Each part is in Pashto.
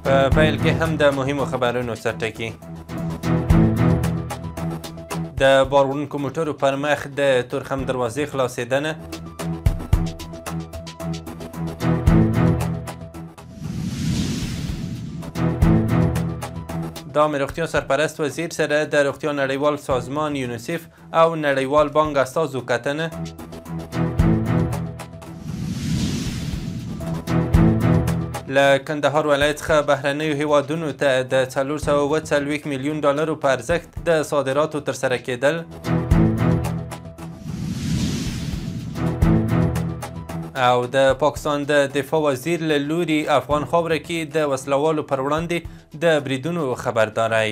په پیل کې هم د مهمو خبرونو سرټکي. د بار وړونکو موټرو پر مخ د تورخم دروازې خلاصېدنه. د عامې روغتیا سرپرست وزیر سره د روغتیا نړیوال سازمان یونیسف او نړیوال بانک استازو کتنه. له کندهار ولایت څخه بهرنیو هیوادونو ته د 440 میلیون ډالرو په ارزښت د صادراتو ترسره کېدل. او د پاکستان د دفاع وزیر له لوري افغان خاوره کې د وسلوالو پر وړاندې د بریدونو خبرداری.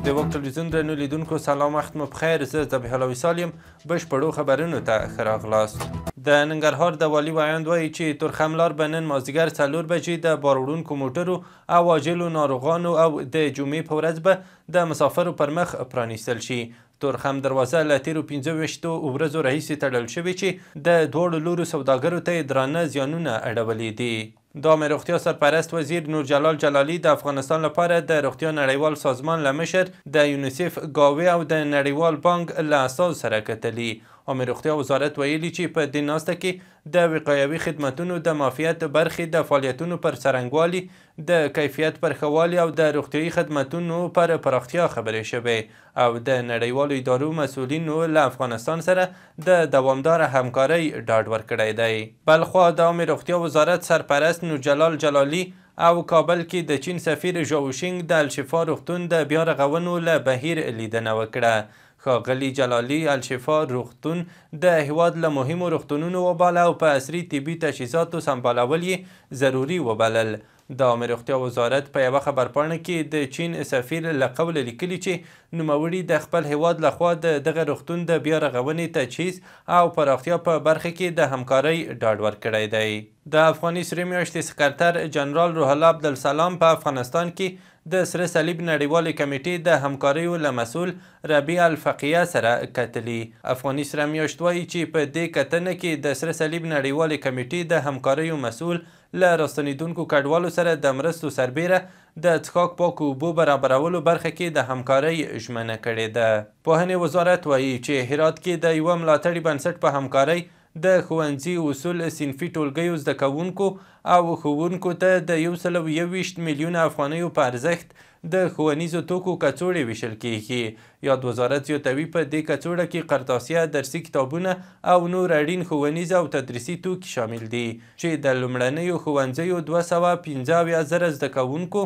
د وخت تلویزیون درنو لیدونکو سلام، وخت مو بخیر. زه ذبیح الله وصال یم. بشپړو خبرونو ته ښه راغلاست. د ننګرهار د والي ویاند وایي چې تورخم لار به نن مازدیګر 4 بجې د بار وړونکو موټرو او عاجلو ناروغانو او د جمعې په ورځ به د مسافرو پر مخ پرانیستل شي. تورخم دروازه له تیرو 25 ورځو راهیسې تړل شوې چې د دواړو لورو سوداګرو ته یې درانه زیانونه اړولي دي. د عامې روغتیا سرپرست وزیر نور جلال جلالي د افغانستان لپاره د روغتیا نړیوال سازمان له مشر د یونیسف ګاوې او د نړیوال بانک له استازو سره کتلي. عامې روغتیا وزارت ویلي چې په دې ناسته کې د وقایوي خدمتونو د معافیت برخې د فعالیتونو پر څرنګوالي، د کیفیت پر ښه والي او د روغتیایي خدمتونو پر پراختیا خبرې شوې او د نړیوالو ادارو مسؤلینو له افغانستان سره د دوامداره همکارۍ ډاډ ورکړی دی. بلخوا د عامې روغتیا وزارت سرپرست نور جلال جلالي او کابل کې د چین سفیر ژاوشینګ د الشفا روغتون د بیا رغونو له بهیر لیدنه وکړه. ښاغلي جلالي الشفا روغتون د هیواد له مهمو روغتونونو وباله او په عصري طبي تجهیزاتو سمبالول یې ضروري وبلل. د عامې روغتیا وزارت په یوه خبرپاڼه کې د چین سفیر له قوله لیکلي چې نوموړي د خپل هیواد لخوا د دغه روغتون د بیا رغونې تجهیز او پراختیا په برخه کې د همکارۍ ډاډ ورکړی دی. د افغاني سرې میاشتې سکرتر جنرال روح الله عبدالسلام په افغانستان کې د سره صلیب نړیوالې کمیټې د همکاریو له مسؤل ربیع الفقیه سره کتلي. افغاني سره میاشت وایي چې په دې کتنه کې د سره صلیب نړیوالې کمیټې د همکاریو مسؤل له راستنیدونکو کډوالو سره د مرستو سربیره د څښاک پاکو اوبو برابرولو برخه کې د همکارۍ ژمنه کړې ده. پوهنې وزارت وایي چې هرات کې د یوه ملاتړي بنسټ په همکارۍ د ښوونځي اصول صنفي ټولګیو زده کوونکو او ښوونکو ته د 121 میلیونه افغانیو په ارزښت د ښوونیزو توکو کڅوړې ویشل کیږي. یاد وزارت زیاتوي په دې کڅوړه کې قرطاسیه، درسي کتابونه او نور اړین ښوونیز او تدریسي توکي شامل دي چې د لومړنیو ښوونځیو 275,000 زده کوونکو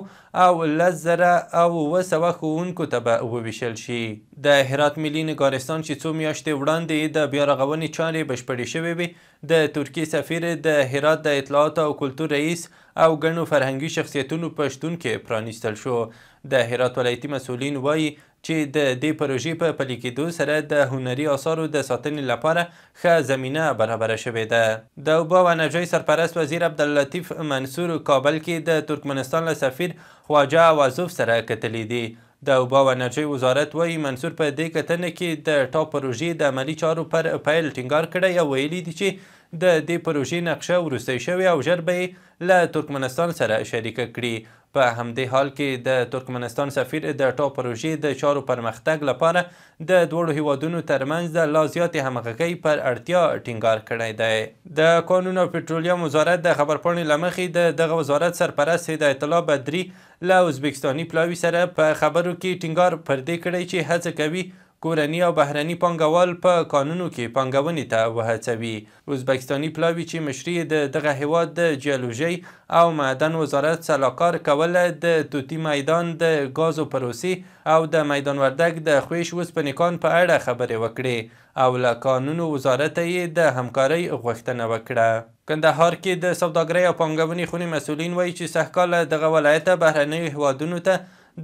او 10,700 ښوونکو ته به وویشل شي. د هرات ملي نګارستان چې څو میاشتې وړاندې د بیا رغونې چارې بشپړې شوې وې، د ترکیې سفیر د هرات د اطلاعات او کلتور رئیس او ګڼو فرهنګي شخصیتونو په شتون کې پرانیستل شو. د هرات ولایتي مسؤلین وایي چې د دې پروژې په پلي کېدو سره د هنري آثارو د ساتنې لپاره ښه زمینه برابره شوې ده. د اوبه او انرژۍ سرپرست وزیر عبداللطیف منصور کابل کې د ترکمنستان له سفیر خواجه اوازوف سره کتلي دي. د اوبه او انرژۍ وزارت وایي منصور په دې کتنه کې د ټاپ پروژې د عملي چارو پر پیل ټینګار کړی او ویلي دي چې د دې پروژې نقشه وروستی شوې او ژر به یې له ترکمنستان سره شریکه کړي. په همدې حال کې د ترکمنستان سفیر د ټاپ پروژې د چارو پرمختګ لپاره د دواړو هیوادونو ترمنځ د لا زیاتې همغږۍ پر اړتیا ټینګار کړی دی. د کانون او پټرولیم وزارت د خبرپاڼې له مخې د دغه وزارت سرپرست هدایت الله بدري له ازبکستاني پلاوي سره په خبرو کې ټینګار پر دې کړی چې هڅه کوي کورني او بهرني پانګوال په کانونو کې پانګونې ته وهڅوي. ازبکستاني پلاوي چې مشري د دغه هیواد د جیولوژۍ او معدن وزارت سلاکار کوله د توتي میدان د ګازو پروسې او د میدان وردګ د خویش اوسپنې کان په اړه خبرې وکړې او له قانونو وزارت یې د همکارۍ غوښتنه وکړه. کندهار کې د سوداګرۍ او پانګونې خونې مسؤلین وایي چې سږکال له دغه ولایته بهرنیو هیوادونو ته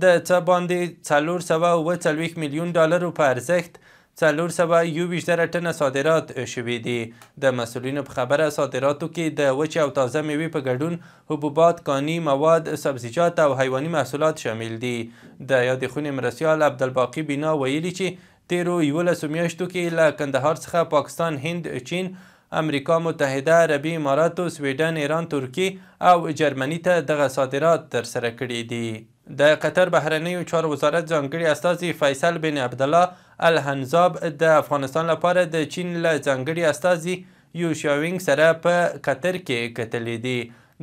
د څه باندې 440 میلیون ډالرو په ارزښت 421,000 ټنه صادرات شوي دي. د مسؤلینو په خبره صادراتو کې د وچې او تازه میوې په ګډون حبوبات، کاني مواد، سبزیجات او حیواني محصولات شامل دي. د یادې خونې مرستیال عبدالباقي بینا ویلي چې تیرو 11 میاشتو کې له کندهار څخه پاکستان، هند، چین امریکا متحده عربي اماراتو، سویډن، ایران، ترکیې او جرمني ته دغه صادرات ترسره کړي دي. د قطر بهرنیو چارو وزارت ځانګړي استازي فیصل بن عبدالله الحنزاب د افغانستان لپاره د چین له ځانګړي استازي یو شاوینګ سره په قطر کې کتلي دي.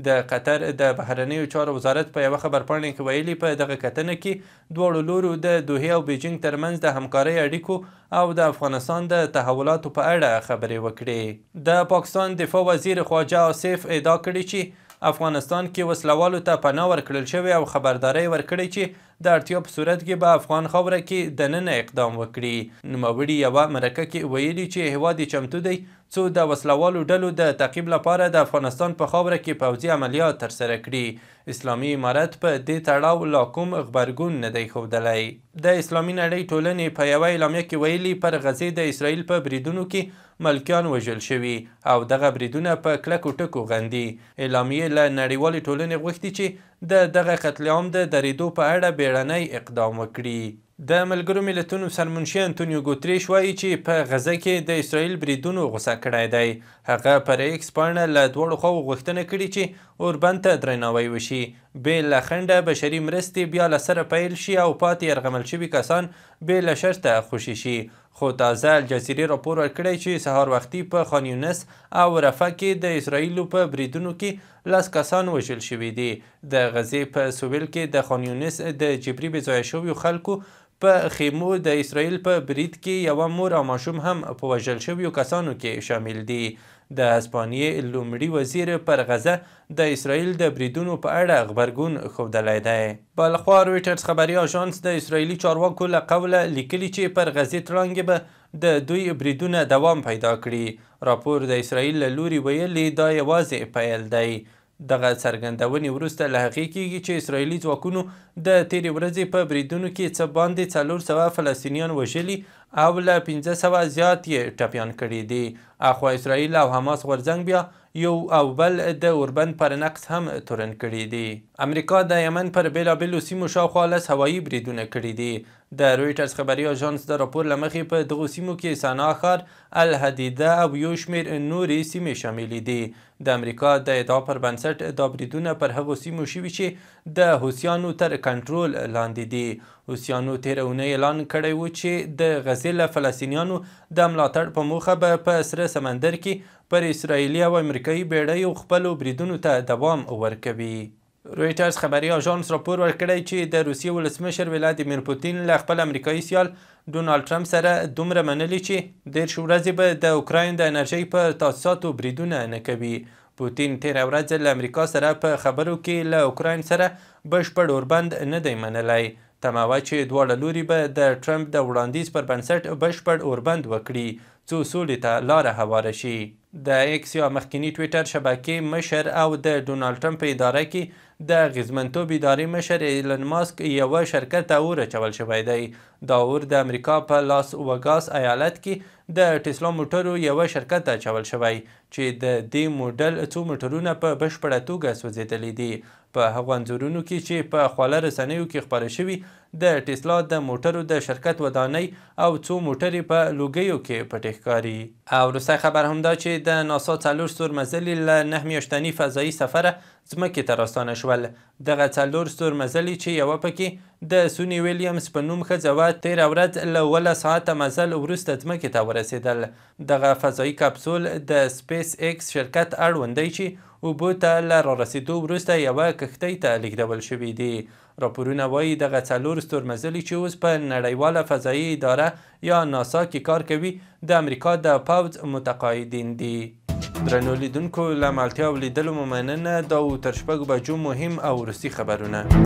د قطر د بهرنیو چارو وزارت په یوه خبرپاڼې کې ویلي په دغه کتنه کې دواړو لورو د دوحې او بیجینګ ترمنځ د همکارۍ اړیکو او د افغانستان د تحولاتو په اړه خبرې وکړې. د پاکستان دفاع وزیر خواجه آصف ادعا کړې چې افغانستان کې وسلوالو ته پناه ورکړل شوې او خبرداری ورکړی چې د اړتیا په صورت کې به افغان خاوره کې دننه اقدام وکړي. نوموړي یوه مرکه کې ویلي چې هیواد یې چمتو دی څو د وسلوالو ډلو د تعقیب لپاره د افغانستان په خاوره کې پوځي عملیات ترسره کړي. اسلامي امارت په دې تړاو لا کوم غبرګون نه دی ښودلی. د اسلامي نړۍ ټولنې په یوه اعلامیه کې ویلي پر غزې د اسرائیل په بریدونو کې ملکیان وژل شوي او دغه بریدونه په کلکو ټکو غندي. اعلامیې له نړیوالې ټولنې غوښتي چې د دغه قتل عام د دریدو په اړه بیړنی اقدام وکړي. د ملګرو ملتونو سرمنشي انتونیو ګوتریش وایي چې په غزه کې د اسرائیل بریدونو غوسه کړی دی. هغه پر ایکس پاڼه له دواړو خواو غوښتنه کړې چې اوربند ته درناوی وشي، بې له خنډه بشري مرستې بیا له سره پیل شي او پاتې یرغمل شوي کسان بې له شرطه خوشي شي. خو تازه الجزیرې راپور ورکړی چې سهار وختي په خان یونس او رفح کې د اسرائیلو په بریدونو کې 10 کسان وژل شوي دي. د غزې په سویل کې د خان یونس د جبري بې ځایه شویو خلکو په خیمو د اسرائیل په برید کې یوه مور او ماشوم هم په وژل شویو کسانو کې شامل دي. د هسپانیې لومړي وزیر پر غزه د اسرائیل د بریدونو په اړه غبرګون ښودلی دی. بلخوا رویټرز خبري اژانس د اسرائیلي چارواکو له قوله لیکلي چې پر غزې تړانګې به د دوی بریدونه دوام پیدا کړي. راپور د اسرائیل له لوري ویلي دا یوازې پیل دی. دغه څرګندونې وروسته له هغې کېږي چې اسرائیلي ځواکونو د تېرې ورځې په بریدونو کې څه باندې 400 فلسطینیان وژلي او له 500 زیات یې ټپیان کړي دي. اخوا اسرائیل او حماس غورځنګ بیا یو او بل د اوربند پر نقص هم تورن کړي دي. امریکا د یمن پر بېلابېلو سیمو شاوخوا 10 هوایي بریدونه کړي دي. د رویټرز خبري اژانس د راپور له مخې په دغو سیمو کې صنعا ښار، الحدیده او یو شمېر نورې سیمې شاملې دي. د امریکا د ادعا پر بنسټ دا بریدونه پر هغو سیمو شوي چې د حوثیانو تر کنټرول لاندې دي. حوثیانو تېره اونۍ اعلان کړی و چې د غزې له فلسطینیانو د ملاتړ په موخه به په سره سمندر کې پر اسرائیلي او امریکایي بیړیو خپلو بریدونو ته دوام ورکوي. رویټرز خبري اژانس راپور ورکړی چې د روسیې ولسمشر ولادیمیر پوتین له خپل امریکایي سیال ډونالډ ټرمپ سره دومره منلي چې 10 ورځې به د اوکراین د انرژۍ په تاسیساتو بریدونه نه کوي. پوتین تېره ورځ له امریکا سره په خبرو کې له اوکراین سره بشپړ اوربند نه دی منلی. تمه وه چې دواړه لوري به د ټرمپ د وړاندیز پر بنسټ بشپړ اوربند وکړي څو سولې ته لاره هواره شي. د ایکس یا مخکینی ټویټر شبکې مشر او د ډونالډ ټرمپ په اداره کې د اغیزمنتوب ادارې مشر ایلن ماسک یوه شرکت ته اور اچول شوی دی. دا اور د امریکا په لاس وګاس ایالت کې د ټسلا موټرو یوه شرکت ته اچول شوی چې د دې موډل څو موټرونه په بشپړه توګه سوځېدلي دي. په هغو انځورونو کې چې په خواله رسنیو کې خپاره شوي د ټسلا د موټرو د شرکت ودانۍ او څو موټرې په لوګیو کې پټې ښکاري. او وروستی خبر همدا چې د ناسا 4 ستورمزلي له 9 میاشتني فضایي سفره ځمکې ته راستانه شول. دغه 4 ستورمزلي چې یوه پکې د سوني ویلیامز په نوم ښځه وه تېره ورځ له 18 ساعته مزل وروسته ځمکې ته ورسېدل. دغه فضایي کپسول د سپیس ایکس شرکت اړوند دی چې اوبو ته له رارسېدو وروسته یوه کښتۍ ته لیږدول شوي دي. راپورونه وایي دغه 4 ستورمزلي چې اوس په نړیواله فضایي اداره یا ناسا کې کار کوي د امریکا د پوځ متقاعدین دي. درنو لیدونکو له ملتیا او لیدلو مو مننه. دا و تر 6 بجو مهم او وروستي خبرونه.